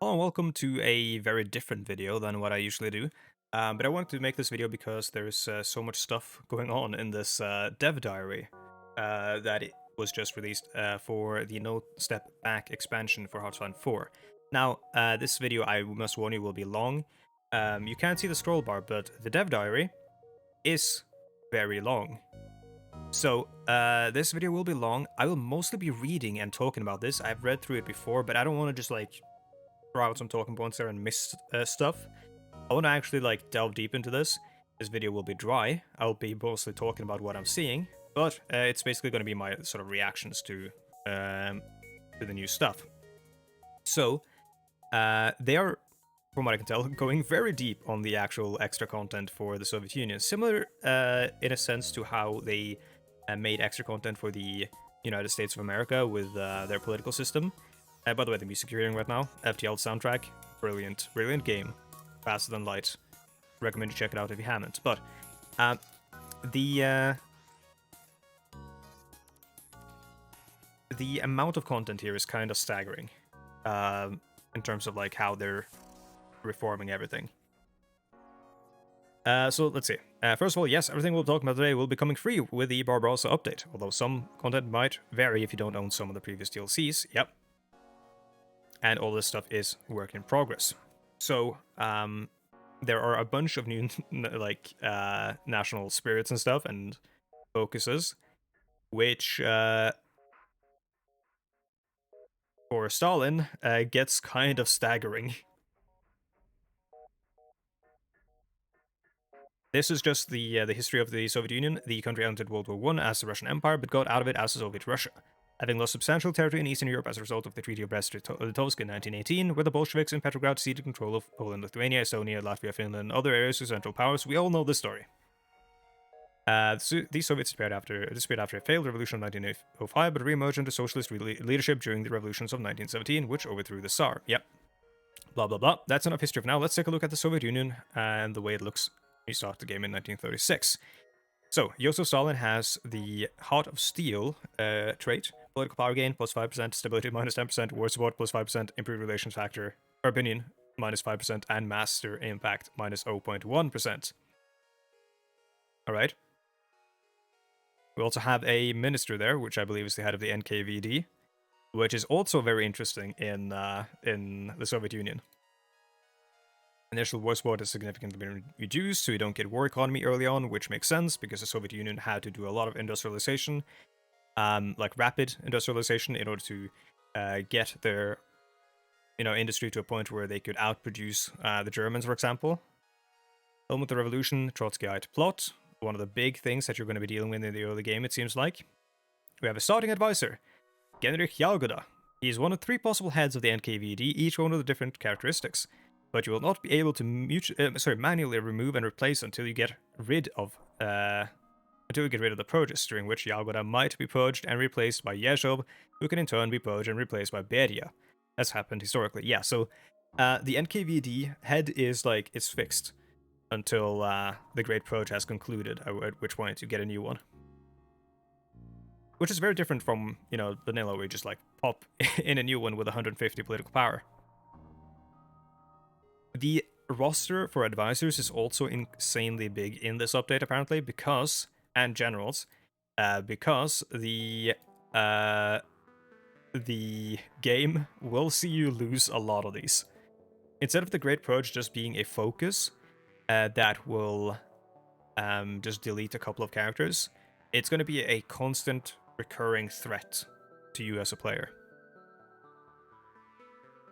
Hello and welcome to a very different video than what I usually do. But I wanted to make this video because there's so much stuff going on in this dev diary that it was just released for the No Step Back expansion for Hotline 4. Now, this video, I must warn you, will be long. You can't see the scroll bar, but the dev diary is very long. So, this video will be long. I will mostly be reading and talking about this. I've read through it before, but I don't want to just throw out some talking points there and miss stuff. I want to actually delve deep into this. This video will be dry. I'll be mostly talking about what I'm seeing, but it's basically going to be my sort of reactions to the new stuff. So they are, from what I can tell, going very deep on the actual extra content for the Soviet Union, similar in a sense to how they made extra content for the United States of America with their political system. By the way, the music you're hearing right now, FTL soundtrack, brilliant, brilliant game, faster than light. Recommend you check it out if you haven't. But the amount of content here is kind of staggering in terms of how they're reforming everything. So let's see. First of all, yes, everything we'll talk about today will be coming free with the Barbarossa update, although some content might vary if you don't own some of the previous DLCs. Yep. And all this stuff is work in progress. So, there are a bunch of new, national spirits and stuff, and focuses, which, for Stalin, gets kind of staggering. This is just the history of the Soviet Union. The country entered World War I as the Russian Empire, but got out of it as the Soviet Russia, having lost substantial territory in Eastern Europe as a result of the Treaty of Brest-Litovsk in 1918, where the Bolsheviks in Petrograd ceded control of Poland, Lithuania, Estonia, Latvia, Finland, and other areas to Central Powers. We all know this story. The Soviets disappeared after a failed revolution of 1905, but re-emerged into socialist leadership during the revolutions of 1917, which overthrew the Tsar. Yep. Blah, blah, blah. That's enough history for now. Let's take a look at the Soviet Union and the way it looks when you start the game in 1936. So, Joseph Stalin has the Heart of Steel trait. Political power gain, plus 5%, stability, minus 10%, war support, plus 5%, improved relations factor, or opinion, minus 5%, and master impact, minus 0.1%. Alright. We also have a minister there, which I believe is the head of the NKVD, which is also very interesting in the Soviet Union. Initial war support has significantly been reduced, so you don't get war economy early on, which makes sense, because the Soviet Union had to do a lot of industrialization, rapid industrialization, in order to get their industry to a point where they could outproduce the Germans, for example. Home with the Revolution, Trotskyite plot, one of the big things that you're going to be dealing with in the early game, it seems like. We have a starting advisor, Genrikh Yagoda. He's one of 3 possible heads of the NKVD, each one with different characteristics, but you will not be able to manually remove and replace until you get rid of the purges, during which Yagoda might be purged and replaced by Yezhov, who can in turn be purged and replaced by Beria. That's happened historically. Yeah, so the NKVD head is it's fixed until the Great Purge has concluded, at which point you get a new one. Which is very different from, vanilla, where you just pop in a new one with 150 political power. The roster for advisors is also insanely big in this update, apparently, because the game will see you lose a lot of these. Instead of the Great Purge just being a focus that will just delete a couple of characters, it's going to be a constant recurring threat to you as a player.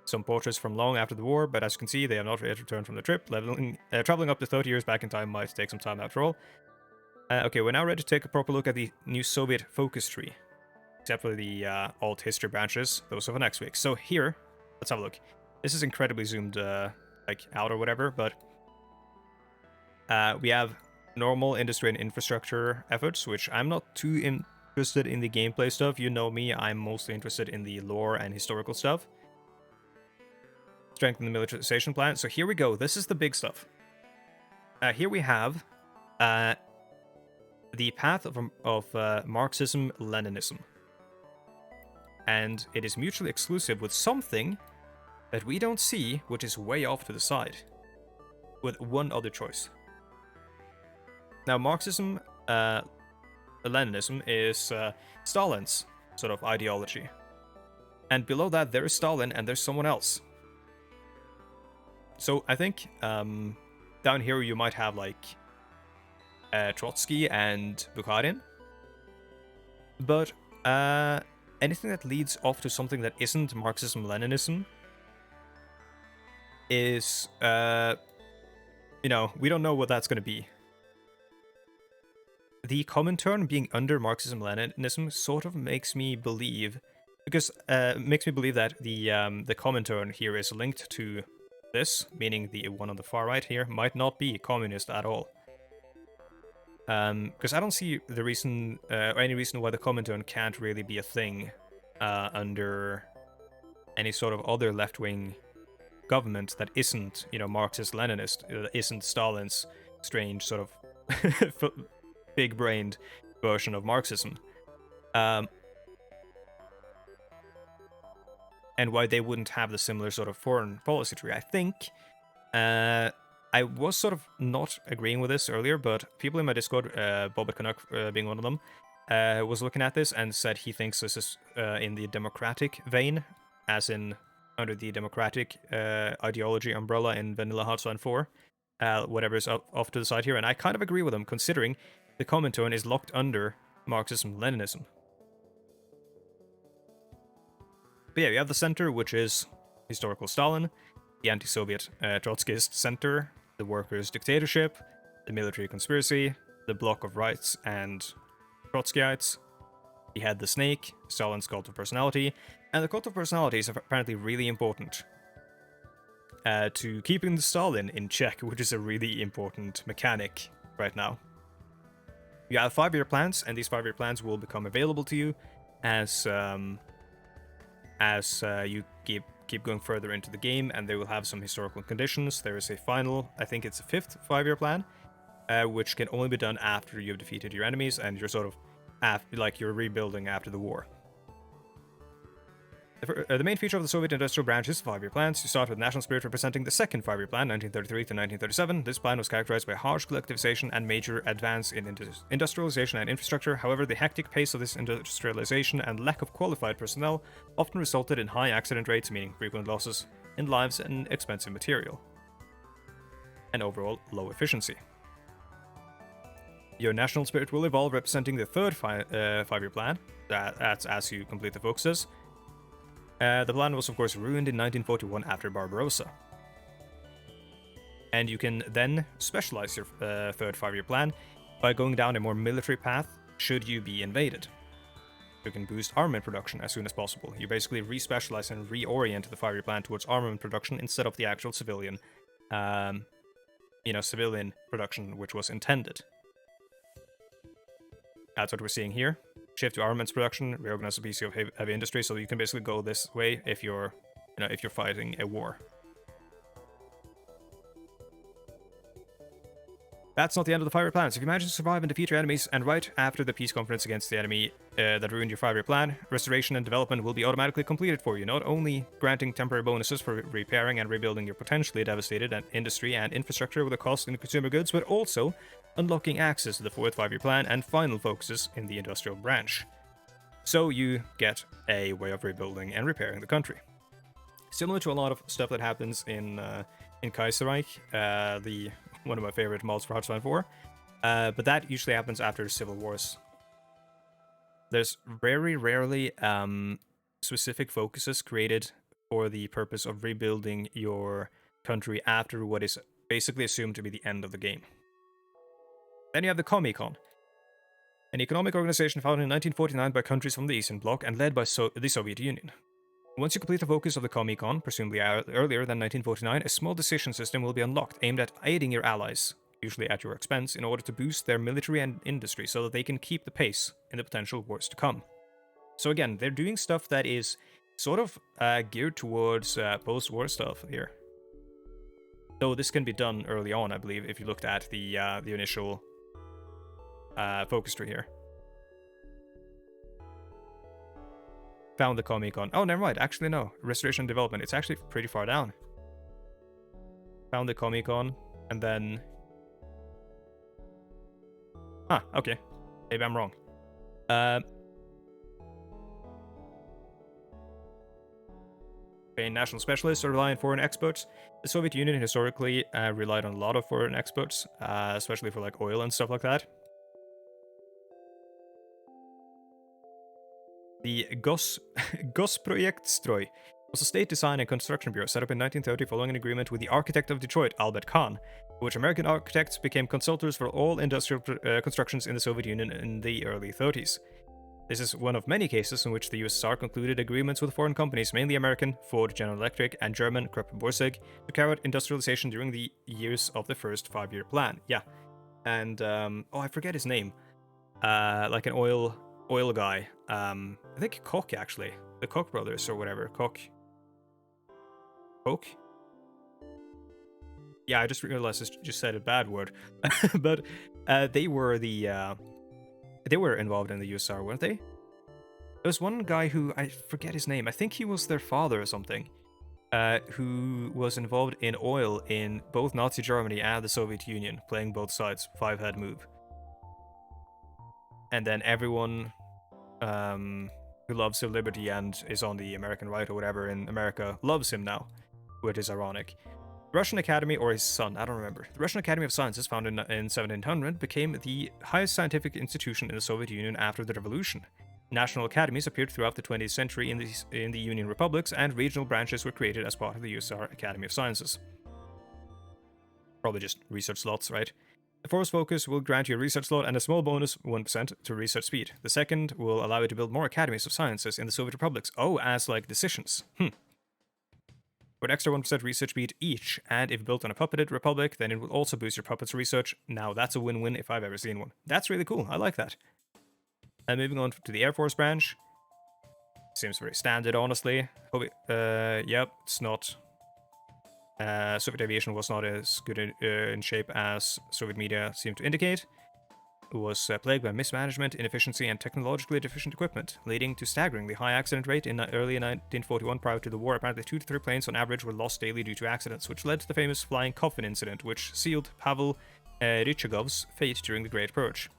Some portraits from long after the war, but as you can see, they have not yet returned from the trip. Traveling up to 30 years back in time might take some time after all. Okay, we're now ready to take a proper look at the new Soviet focus tree. Except for the alt history branches, those are for next week. So here, let's have a look. This is incredibly zoomed out or whatever, but we have normal industry and infrastructure efforts, which I'm not too interested in the gameplay stuff. You know me, I'm mostly interested in the lore and historical stuff. Strengthen the militarization plan. So here we go. This is the big stuff. Here we have the path of Marxism Leninism. And it is mutually exclusive with something that we don't see, which is way off to the side, with one other choice. Now, Marxism Leninism is Stalin's sort of ideology. And below that, there is Stalin and there's someone else. So I think down here you might have like Trotsky and Bukharin. But anything that leads off to something that isn't Marxism Leninism is, we don't know what that's going to be. The Comintern being under Marxism Leninism sort of makes me believe, because makes me believe that the Comintern here is linked to this, meaning the one on the far right here might not be communist at all. Because I don't see the reason, or any reason why the Comintern can't really be a thing under any sort of other left-wing government that isn't, Marxist-Leninist, that isn't Stalin's strange sort of big-brained version of Marxism. And why they wouldn't have the similar sort of foreign policy tree. I think I was sort of not agreeing with this earlier, but people in my Discord, Bobbit Canuck being one of them, was looking at this and said he thinks this is in the democratic vein, as in under the democratic ideology umbrella in Vanilla Hotline 4, whatever is off to the side here, and I kind of agree with him, considering the Comintern is locked under Marxism-Leninism. But yeah, you have the center, which is historical Stalin, the anti-Soviet Trotskyist center, the workers' dictatorship, the military conspiracy, the bloc of rights and Trotskyites. He had the snake, Stalin's cult of personality, and the cult of personality is apparently really important to keeping the Stalin in check, which is a really important mechanic right now. You have 5-year plans, and these 5-year plans will become available to you as you keep going further into the game, and they will have some historical conditions. There is a final, I think it's a 5th 5-year plan, which can only be done after you've defeated your enemies and you're sort of you're rebuilding after the war. The main feature of the Soviet industrial branch is 5-year plans. You start with national spirit representing the second 5-year plan, 1933 to 1937. This plan was characterized by harsh collectivization and major advance in industrialization and infrastructure. However, the hectic pace of this industrialization and lack of qualified personnel often resulted in high accident rates, meaning frequent losses in lives and expensive material, and overall low efficiency. Your national spirit will evolve, representing the third 5-year plan. That's as you complete the focuses. The plan was of course ruined in 1941 after Barbarossa. And you can then specialize your third 5-year plan by going down a more military path should you be invaded. You can boost armament production as soon as possible. You basically re-specialize and reorient the 5-year plan towards armament production instead of the actual civilian, civilian production which was intended. That's what we're seeing here. Shift to armaments production, reorganize the PC of heavy industry, so you can basically go this way if you're fighting a war. That's not the end of the 5-year plans. If you manage to survive and defeat your enemies, and right after the peace conference against the enemy that ruined your 5-year plan, restoration and development will be automatically completed for you, not only granting temporary bonuses for repairing and rebuilding your potentially devastated industry and infrastructure with a cost in consumer goods, but also unlocking access to the 4th 5-year plan and final focuses in the industrial branch. So you get a way of rebuilding and repairing the country. Similar to a lot of stuff that happens in Kaiserreich, one of my favorite mods for Hotline 4, but that usually happens after civil wars. There's very rarely specific focuses created for the purpose of rebuilding your country after what is basically assumed to be the end of the game. Then you have the Comecon, an economic organization founded in 1949 by countries from the Eastern Bloc and led by the Soviet Union. Once you complete the focus of the Comecon, presumably earlier than 1949, a small decision system will be unlocked aimed at aiding your allies, usually at your expense, in order to boost their military and industry so that they can keep the pace in the potential wars to come. So again, they're doing stuff that is sort of geared towards post-war stuff here. Though this can be done early on, I believe, if you looked at the initial focus tree here. Found the comm econ. Oh, never mind. Actually, no. Restoration and development. It's actually pretty far down. Found the comm econ, and then... Huh, okay. Maybe I'm wrong. National specialists or rely on foreign exports. The Soviet Union historically relied on a lot of foreign exports, especially for like oil and stuff like that. The Gossprojektstroj was a state design and construction bureau set up in 1930 following an agreement with the architect of Detroit, Albert Kahn, in which American architects became consultants for all industrial constructions in the Soviet Union in the early 30s. This is one of many cases in which the USSR concluded agreements with foreign companies, mainly American, Ford, General Electric, and German, Krupp Borsig, to carry out industrialization during the years of the first 5-year plan. Yeah. And, oh, I forget his name. Like an oil guy. I think Koch, actually. The Koch brothers, or whatever. Koch? Yeah, I just realized I just said a bad word. But they were the... They were involved in the USSR, weren't they? There was one guy who, I forget his name, I think he was their father or something, who was involved in oil in both Nazi Germany and the Soviet Union, playing both sides, 5-head move. And then everyone who loves civil liberty and is on the American right or whatever in America loves him now, which is ironic. The Russian Academy, or his son, I don't remember. The Russian Academy of Sciences, founded in 1700, became the highest scientific institution in the Soviet Union after the revolution. National academies appeared throughout the 20th century in the Union republics, and regional branches were created as part of the USSR Academy of Sciences. Probably just research slots, right? The first focus will grant you a research slot and a small bonus, 1%, to research speed. The second will allow you to build more academies of sciences in the Soviet republics. Oh, as like decisions. For an extra 1% research speed each, and if built on a puppeted republic, then it will also boost your puppets research. Now that's a win-win if I've ever seen one. That's really cool, I like that. And moving on to the Air Force branch. Seems very standard, honestly. Yep, it's not... Soviet aviation was not as good in shape as Soviet media seemed to indicate. It was plagued by mismanagement, inefficiency, and technologically deficient equipment, leading to staggeringly high accident rate. In early 1941, prior to the war, apparently 2 to 3 planes on average were lost daily due to accidents, which led to the famous flying coffin incident, which sealed Pavel Rychegov's fate during the Great Purge.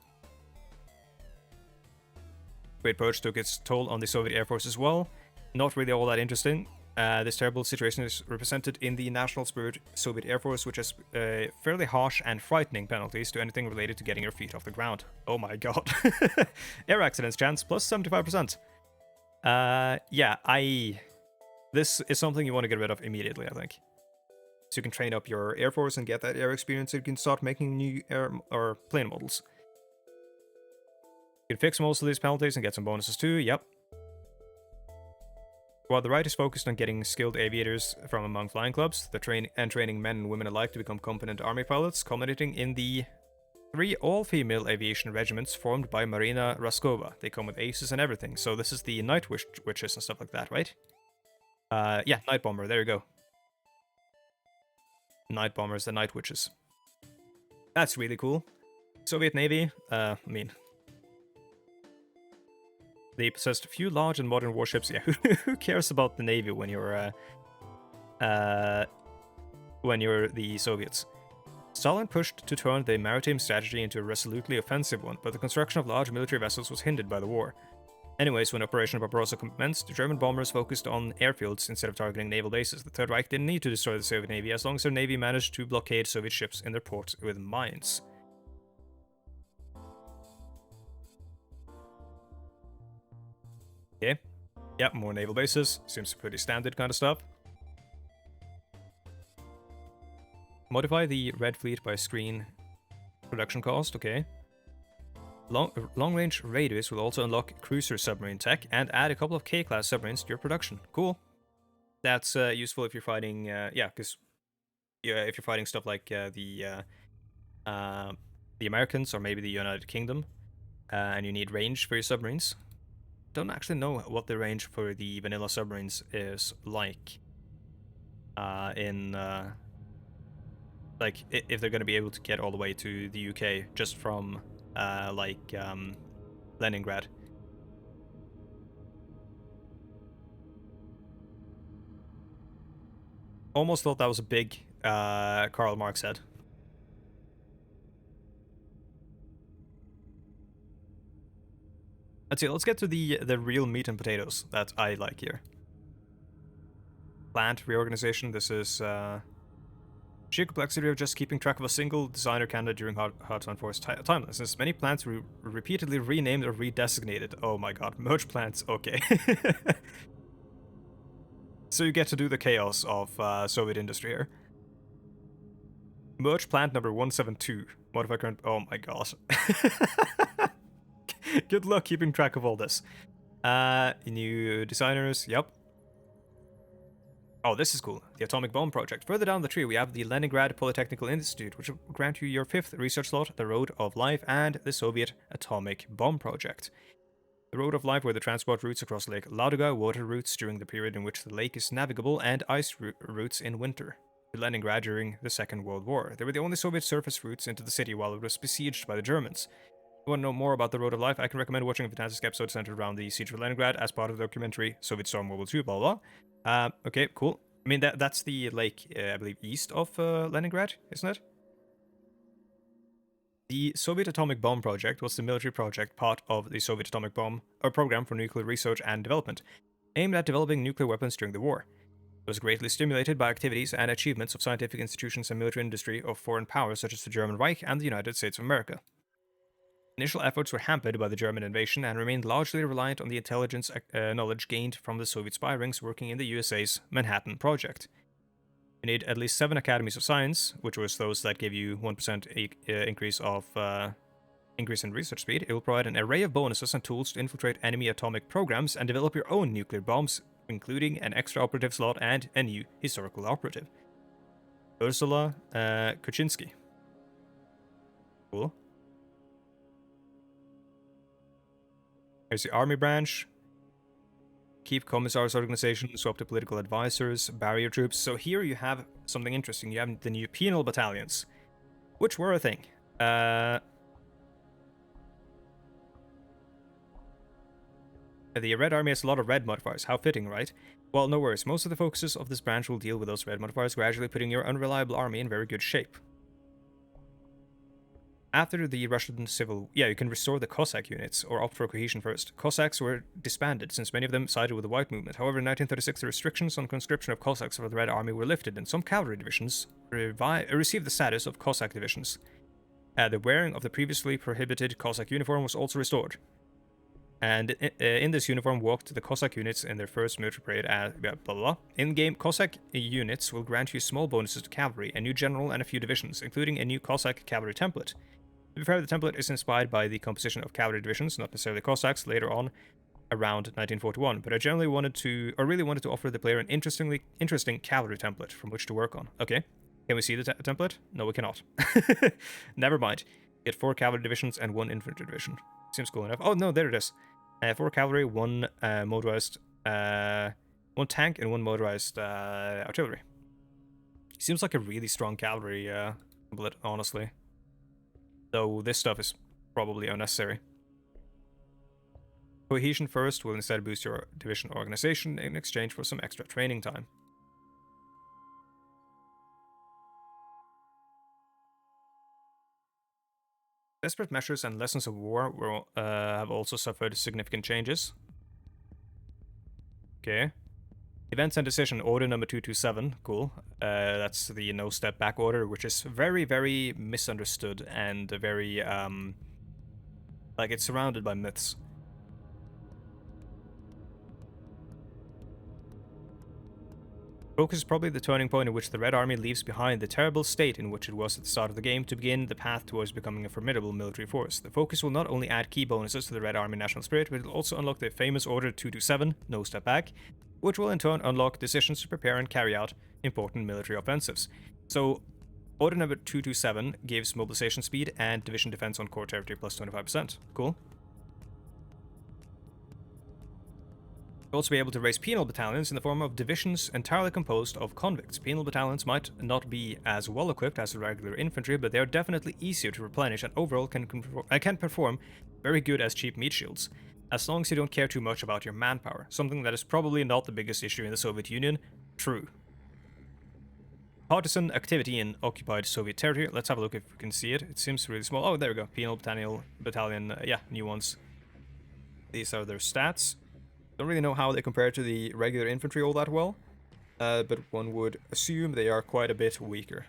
Great Purge took its toll on the Soviet Air Force as well. Not really all that interesting. This terrible situation is represented in the National Spirit Soviet Air Force, which has fairly harsh and frightening penalties to anything related to getting your feet off the ground. Oh my god. Air accidents chance plus 75%. This is something you want to get rid of immediately, I think. So you can train up your Air Force and get that air experience, so you can start making new air or plane models. You can fix most of these penalties and get some bonuses too, yep. While the right is focused on getting skilled aviators from among flying clubs, training men and women alike to become competent army pilots, culminating in the 3 all-female aviation regiments formed by Marina Raskova. They come with aces and everything, so this is the Night Witches and stuff like that, right? Yeah, Night Bomber, there you go. Night Bombers, the Night Witches. That's really cool. Soviet Navy, they possessed a few large and modern warships. Yeah, who cares about the Navy when you're the Soviets? Stalin pushed to turn the maritime strategy into a resolutely offensive one, but the construction of large military vessels was hindered by the war. Anyways, when Operation Barbarossa commenced, the German bombers focused on airfields instead of targeting naval bases. The Third Reich didn't need to destroy the Soviet Navy as long as their Navy managed to blockade Soviet ships in their ports with mines. Okay. Yep, more naval bases. Seems pretty standard kind of stuff. Modify the Red Fleet by screen production cost, okay. Long-range radios will also unlock cruiser submarine tech and add a couple of K-class submarines to your production. Cool. That's useful if you're fighting, if you're fighting stuff like the Americans or maybe the United Kingdom, and you need range for your submarines. Don't actually know what the range for the vanilla submarines is like if they're going to be able to get all the way to the UK just from Leningrad. Almost thought that was a big Karl Marx head. Let's see, let's get to the real meat and potatoes that I like here. Plant reorganization. This is sheer complexity of just keeping track of a single designer candidate during hard to enforce timelines. Since many plants were repeatedly renamed or redesignated. Oh my god, merge plants, okay. So you get to do the chaos of Soviet industry here. Merge plant number 172. Modify current. Oh my god. Good luck keeping track of all this. New designers. Yep. Oh, this is cool. The Atomic Bomb Project. Further down the tree, we have the Leningrad Polytechnical Institute, which will grant you your 5th research slot, the Road of Life, and the Soviet Atomic Bomb Project. The Road of Life were the transport routes across Lake Ladoga, water routes during the period in which the lake is navigable, and ice routes in winter. To Leningrad during the Second World War. They were the only Soviet surface routes into the city while it was besieged by the Germans. If you want to know more about the Road of Life, I can recommend watching a fantastic episode centered around the siege of Leningrad as part of the documentary Soviet Storm World War II, blah blah blah. Okay, cool. I mean, that's the lake, I believe, east of Leningrad, isn't it? The Soviet Atomic Bomb Project was the military project part of the Soviet Atomic Bomb, or Program for Nuclear Research and Development, aimed at developing nuclear weapons during the war. It was greatly stimulated by activities and achievements of scientific institutions and military industry of foreign powers such as the German Reich and the United States of America. Initial efforts were hampered by the German invasion and remained largely reliant on the intelligence knowledge gained from the Soviet spy rings working in the USA's Manhattan Project. You need at least 7 academies of science, which was those that give you 1% increase in research speed. It will provide an array of bonuses and tools to infiltrate enemy atomic programs and develop your own nuclear bombs, including an extra operative slot and a new historical operative. Ursula Kuczynski. Cool. Here's the army branch. Keep commissars organization, swap to political advisors, barrier troops. So here you have something interesting. You have the new penal battalions, which were a thing. The Red Army has a lot of red modifiers. How fitting, right? Well, no worries. Most of the focuses of this branch will deal with those red modifiers, gradually putting your unreliable army in very good shape. After the Russian Civil... Yeah, you can restore the Cossack units, or opt for cohesion first. Cossacks were disbanded, since many of them sided with the White Movement. However, in 1936, the restrictions on conscription of Cossacks for the Red Army were lifted, and some cavalry divisions received the status of Cossack divisions. The wearing of the previously prohibited Cossack uniform was also restored. And in this uniform walked the Cossack units in their first military parade blah blah blah. In-game, Cossack units will grant you small bonuses to cavalry, a new general, and a few divisions, including a new Cossack cavalry template. To be fair, the template is inspired by the composition of cavalry divisions, not necessarily Cossacks, later on around 1941, but I really wanted to offer the player an interesting cavalry template from which to work on. Okay, can we see the template? No, we cannot. Never mind. Get 4 cavalry divisions and 1 infantry division. Seems cool enough. Oh no, there it is. 4 cavalry, 1 motorized, 1 tank, and 1 motorized artillery. Seems like a really strong cavalry template, honestly. Though this stuff is probably unnecessary. Cohesion first will instead boost your division organization in exchange for some extra training time. Desperate measures and lessons of war will have also suffered significant changes. Okay. Events and decision order number 227. Cool. That's the no step back order, which is very, very misunderstood and very like it's surrounded by myths. Focus is probably the turning point in which the Red Army leaves behind the terrible state in which it was at the start of the game to begin the path towards becoming a formidable military force. The focus will not only add key bonuses to the Red Army national spirit, but it will also unlock the famous Order 227, no step back, which will in turn unlock decisions to prepare and carry out important military offensives. So, Order number 227 gives mobilization speed and division defense on core territory plus 25%. Cool. You'll also be able to raise penal battalions in the form of divisions entirely composed of convicts. Penal battalions might not be as well equipped as the regular infantry, but they are definitely easier to replenish and overall can perform very good as cheap meat shields, as long as you don't care too much about your manpower, something that is probably not the biggest issue in the Soviet Union. True. Partisan activity in occupied Soviet territory. Let's have a look if we can see it. It seems really small. Oh, there we go. Penal Battalion. Yeah, new ones. These are their stats. Don't really know how they compare to the regular infantry all that well, but one would assume they are quite a bit weaker.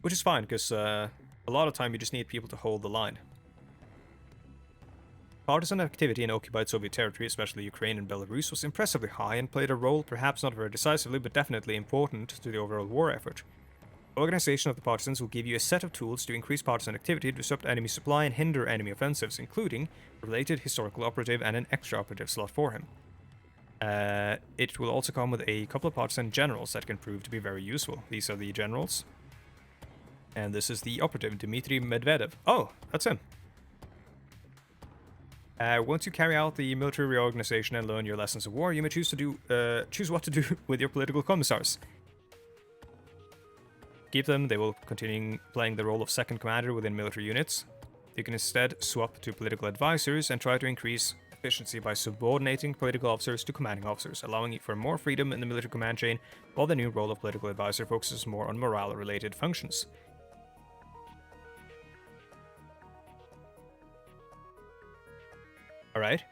Which is fine, because a lot of time you just need people to hold the line. Partisan activity in occupied Soviet territory, especially Ukraine and Belarus, was impressively high and played a role, perhaps not very decisively, but definitely important to the overall war effort. Organization of the partisans will give you a set of tools to increase partisan activity, disrupt enemy supply, and hinder enemy offensives, including a related historical operative and an extra operative slot for him. It will also come with a couple of partisan generals that can prove to be very useful. These are the generals. And this is the operative, Dmitry Medvedev. Oh, that's him. Once you carry out the military reorganization and learn your lessons of war, you may choose what to do with your political commissars. Keep them, they will continue playing the role of second commander within military units. You can instead swap to political advisors and try to increase efficiency by subordinating political officers to commanding officers, allowing for more freedom in the military command chain, while the new role of political advisor focuses more on morale-related functions. Alright.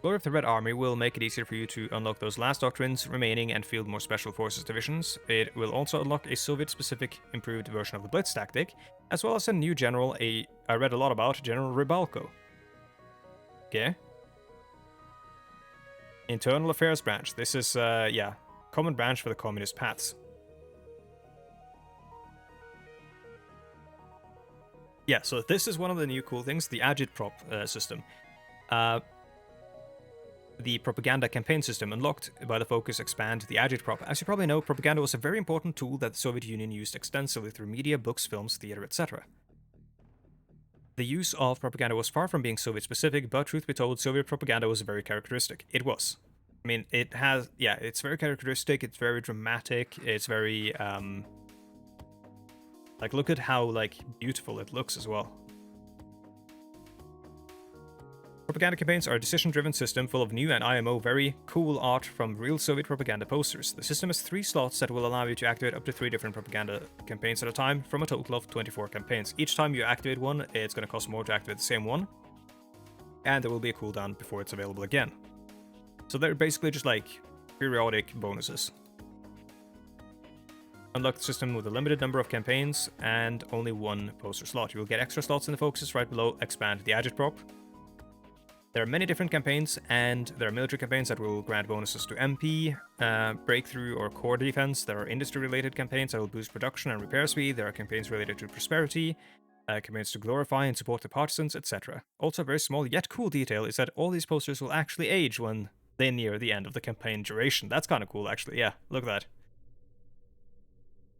Glory of the Red Army will make it easier for you to unlock those last doctrines remaining and field more special forces divisions. It will also unlock a Soviet-specific improved version of the Blitz tactic, as well as a new general I read a lot about, General Rybalko. Okay. Internal Affairs Branch. This is, yeah, common branch for the communist paths. Yeah, so this is one of the new cool things, the agitprop system. The propaganda campaign system unlocked by the focus expand the agitprop. As you probably know, propaganda was a very important tool that the Soviet Union used extensively through media, books, films, theater, etc. The use of propaganda was far from being Soviet-specific, but truth be told, Soviet propaganda was very characteristic. It was. I mean, it has, yeah, it's very characteristic, it's very dramatic, it's very, like, look at how, like, beautiful it looks as well. Propaganda campaigns are a decision-driven system full of new and IMO very cool art from real Soviet propaganda posters. The system has 3 slots that will allow you to activate up to 3 different propaganda campaigns at a time from a total of 24 campaigns. Each time you activate one, it's going to cost more to activate the same one, and there will be a cooldown before it's available again. So they're basically just like periodic bonuses. Unlock the system with a limited number of campaigns and only 1 poster slot. You will get extra slots in the focuses right below expand the agitprop. There are many different campaigns, and there are military campaigns that will grant bonuses to MP, breakthrough, or core defense. There are industry-related campaigns that will boost production and repair speed. There are campaigns related to prosperity, campaigns to glorify and support the partisans, etc. Also, a very small yet cool detail is that all these posters will actually age when they near the end of the campaign duration. That's kind of cool, actually. Yeah, look at that.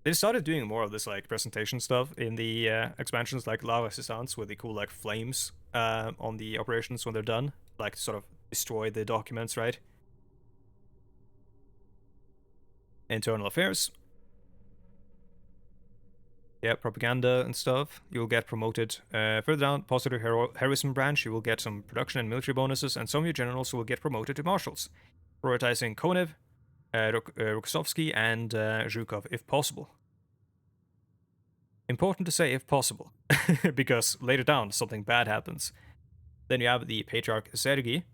They've started doing more of this, like, presentation stuff in the expansions, like La Resistance, with the cool, like, flames on the operations when they're done. Like, sort of destroy the documents, right? Internal Affairs. Yeah, propaganda and stuff. You'll get promoted. Further down, Positive Heroism Branch, you will get some production and military bonuses, and some of your generals will get promoted to marshals. Prioritizing Konev, Rokossovsky, and Zhukov, if possible. Important to say, if possible, because later down, something bad happens. Then you have the Patriarch Sergei.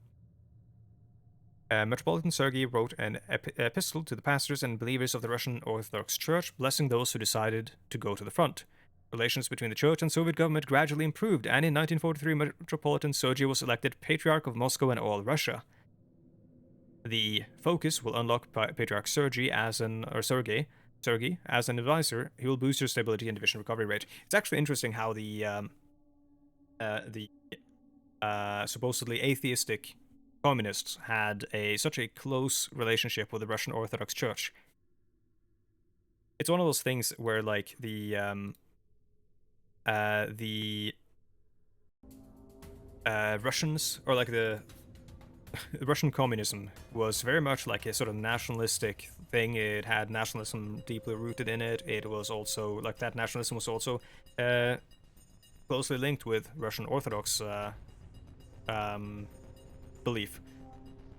Metropolitan Sergei wrote an epistle to the pastors and believers of the Russian Orthodox Church, blessing those who decided to go to the front. Relations between the Church and Soviet government gradually improved, and in 1943, Metropolitan Sergei was elected Patriarch of Moscow and all Russia. The focus will unlock Patriarch Sergei as an advisor. He will boost your stability and division recovery rate. It's actually interesting how the supposedly atheistic communists had such a close relationship with the Russian Orthodox Church. It's one of those things where, like, the Russians, or like the Russian communism was very much like a sort of nationalistic thing. It had nationalism deeply rooted in it. It was also, like, that nationalism was also closely linked with Russian Orthodox belief.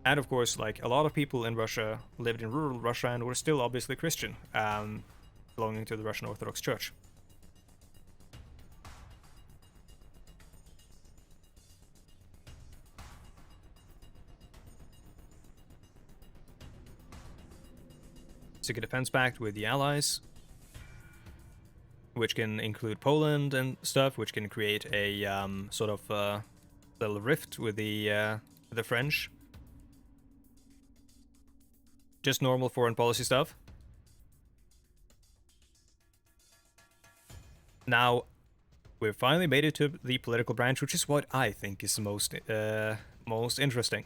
And of course, like, a lot of people in Russia lived in rural Russia and were still obviously Christian, belonging to the Russian Orthodox Church. Seek a defense pact with the Allies, which can include Poland and stuff, which can create a sort of little rift with the French. Just normal foreign policy stuff. Now, we've finally made it to the political branch, which is what I think is the most interesting.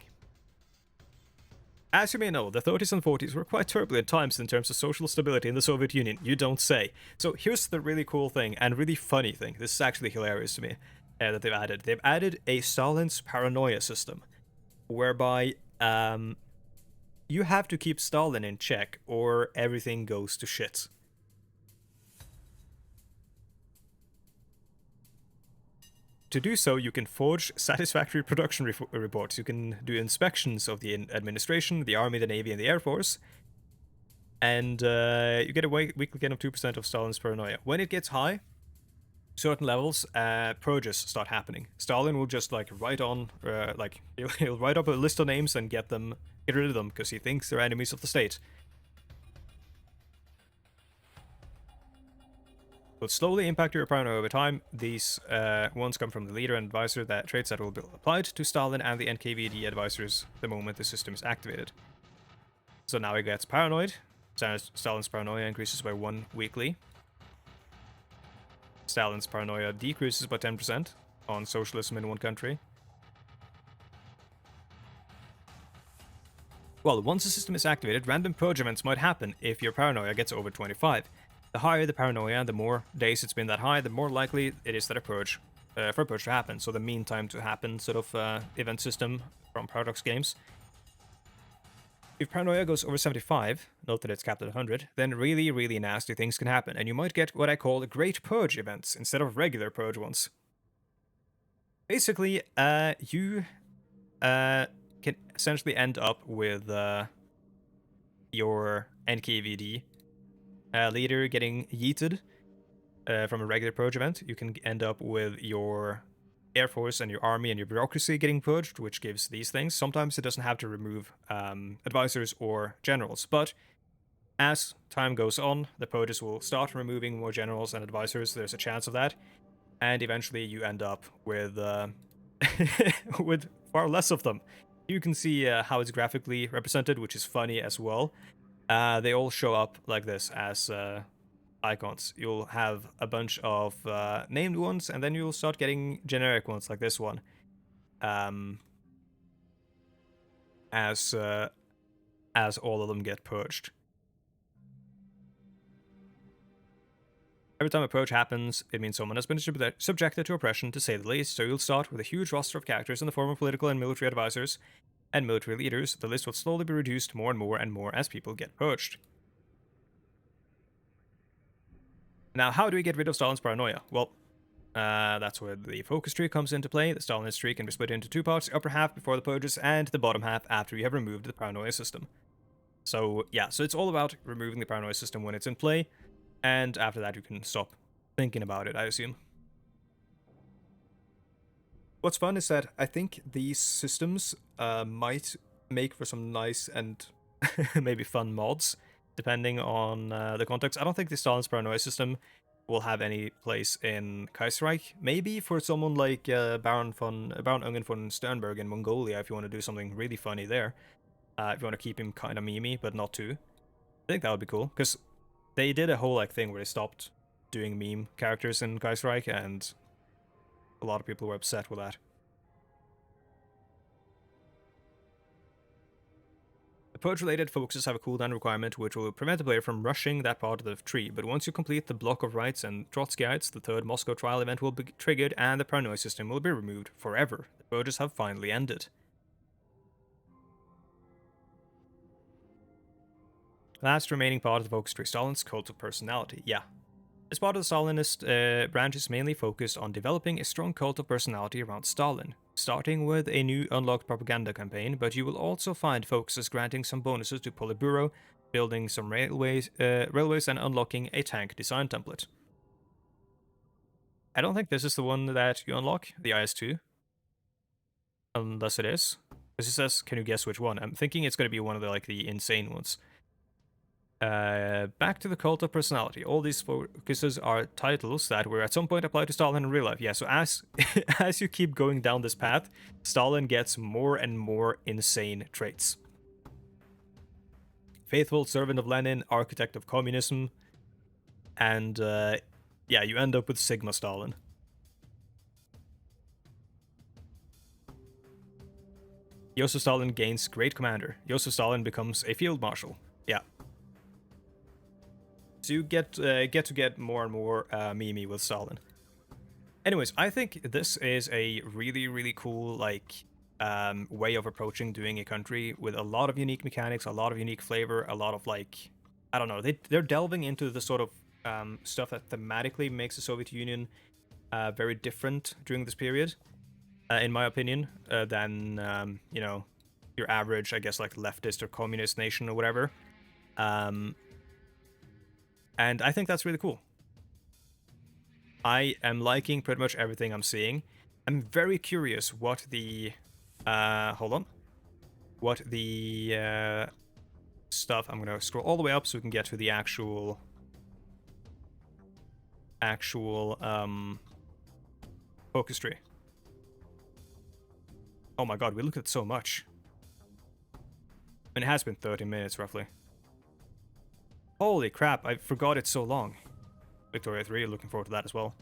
As you may know, the 30s and 40s were quite turbulent times in terms of social stability in the Soviet Union, you don't say. So here's the really cool thing, and really funny thing, this is actually hilarious to me, that they've added. They've added a Stalin's paranoia system, whereby you have to keep Stalin in check, or everything goes to shit. To do so, you can forge satisfactory production reports. You can do inspections of the administration, the army, the navy, and the air force. And you get a weekly gain of 2% of Stalin's paranoia. When it gets high, certain levels, purges start happening. Stalin will just like write on, he'll write up a list of names and get rid of them because he thinks they're enemies of the state. Will slowly impact your paranoia over time. These ones come from the leader and advisor, that traits that will be applied to Stalin and the NKVD advisors the moment the system is activated. So now he gets paranoid. Stalin's paranoia increases by 1 weekly. Stalin's paranoia decreases by 10% on socialism in one country. Well, once the system is activated, random purge events might happen if your paranoia gets over 25. The higher the paranoia, the more days it's been that high, the more likely it is that for a purge to happen. So the mean time to happen sort of event system from Paradox Games. If paranoia goes over 75, note that it's capped at 100, then really, really nasty things can happen, and you might get what I call great purge events instead of regular purge ones. Basically, you can essentially end up with your NKVD leader getting yeeted from a regular purge event. You can end up with your Air Force and your army and your bureaucracy getting purged, which gives these things. Sometimes it doesn't have to remove advisors or generals, but as time goes on, the purges will start removing more generals and advisors. There's a chance of that, and eventually you end up with with far less of them. You can see how it's graphically represented, which is funny as well. They all show up like this as icons. You'll have a bunch of named ones, and then you'll start getting generic ones like this one. As all of them get purged. Every time a purge happens, it means someone has been subjected to oppression, to say the least, so you'll start with a huge roster of characters in the form of political and military advisors and military leaders. The list will slowly be reduced more and more and more as people get purged. Now, how do we get rid of Stalin's paranoia? Well, that's where the focus tree comes into play. The Stalinist tree can be split into 2 parts, the upper half before the purges and the bottom half after you have removed the paranoia system. So yeah, so it's all about removing the paranoia system when it's in play, and after that you can stop thinking about it, I assume. What's fun is that I think these systems might make for some nice and maybe fun mods, depending on the context. I don't think the Stalin's paranoia system will have any place in Kaiserreich. Maybe for someone like Baron Ungen von Sternberg in Mongolia, if you want to do something really funny there. If you want to keep him kind of memey, but not too. I think that would be cool, because they did a whole thing where they stopped doing meme characters in Kaiserreich, and a lot of people were upset with that. The purge-related focuses have a cooldown requirement which will prevent the player from rushing that part of the tree, but once you complete the block of rights and Trotskyites, the 3rd Moscow trial event will be triggered and the paranoia system will be removed forever. The purges have finally ended. Last remaining part of the focus tree, Stalin's cult of personality. Yeah. This part of the Stalinist branch is mainly focused on developing a strong cult of personality around Stalin. starting with a new unlocked propaganda campaign, but you will also find focuses granting some bonuses to Politburo, building some railways and unlocking a tank design template. I don't think this is the one that you unlock, the IS-2. Unless it is. Because it says, can you guess which one? I'm thinking it's going to be one of the insane ones. Back to the cult of personality. All these focuses are titles that were at some point applied to Stalin in real life. Yeah, so as as you keep going down this path, Stalin gets more and more insane traits. Faithful servant of Lenin, architect of communism, and yeah, you end up with Sigma Stalin. Joseph Stalin gains great commander. Joseph Stalin becomes a field marshal. Yeah. So you get to get more and more meme with Stalin. Anyways, I think this is a really, really cool way of approaching doing a country with a lot of unique mechanics, a lot of unique flavor, a lot of I don't know, they're delving into the sort of stuff that thematically makes the Soviet Union very different during this period, in my opinion, than you know, your average, I guess, like leftist or communist nation or whatever. And I think that's really cool. I am liking pretty much everything I'm seeing. I'm very curious what the hold on. What the stuff. I'm gonna scroll all the way up so we can get to the actual focus tree. Oh my god, we looked at so much. And it has been 30 minutes roughly. Holy crap, I forgot it's so long. Victoria 3, looking forward to that as well.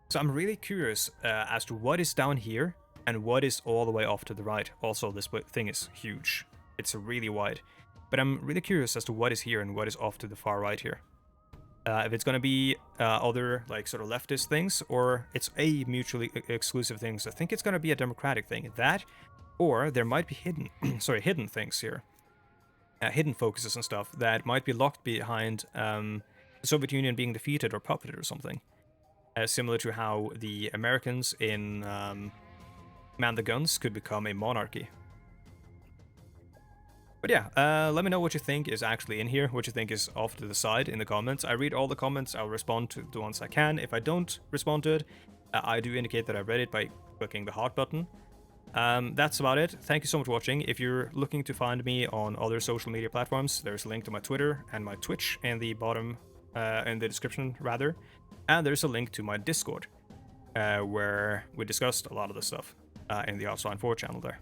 So I'm really curious as to what is down here and what is all the way off to the right. Also, this thing is huge. It's really wide. But I'm really curious as to what is here and what is off to the far right here. If it's going to be other sort of leftist things, or it's a mutually exclusive thing. So I think it's going to be a democratic thing. That, or there might be hidden, hidden things here. Hidden focuses and stuff that might be locked behind the Soviet Union being defeated or puppeted or something. Similar to how the Americans in Man the Guns could become a monarchy. But yeah, let me know what you think is actually in here, what you think is off to the side in the comments. I read all the comments, I'll respond to the ones I can. If I don't respond to it, I do indicate that I read it by clicking the heart button. That's about it. Thank you so much for watching. If you're looking to find me on other social media platforms, there's a link to my Twitter and my Twitch in the bottom, in the description rather. And there's a link to my Discord, where we discussed a lot of this stuff in the Offline 4 channel there.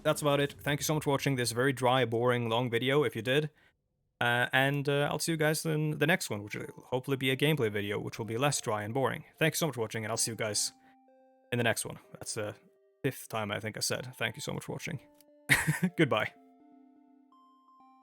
That's about it. Thank you so much for watching this very dry, boring, long video, if you did. And I'll see you guys in the next one, which will hopefully be a gameplay video, which will be less dry and boring. Thank you so much for watching, and I'll see you guys in the next one. That's the 5th time I think I said. Thank you so much for watching. Goodbye.